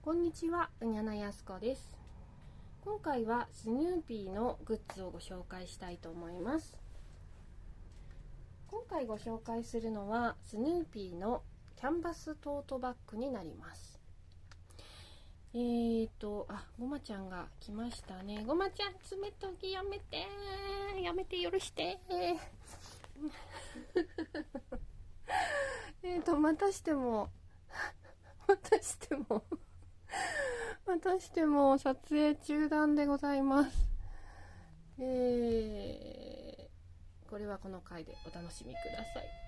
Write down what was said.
こんにちは、うにゃなやすこです。今回はスヌーピーのグッズをご紹介したいと思います。今回ご紹介するのはスヌーピーのキャンバストートバッグになります。ごまちゃんが来ましたね。ごまちゃん、爪研ぎやめて許してまたしても撮影中断でございます。これはこの回でお楽しみください。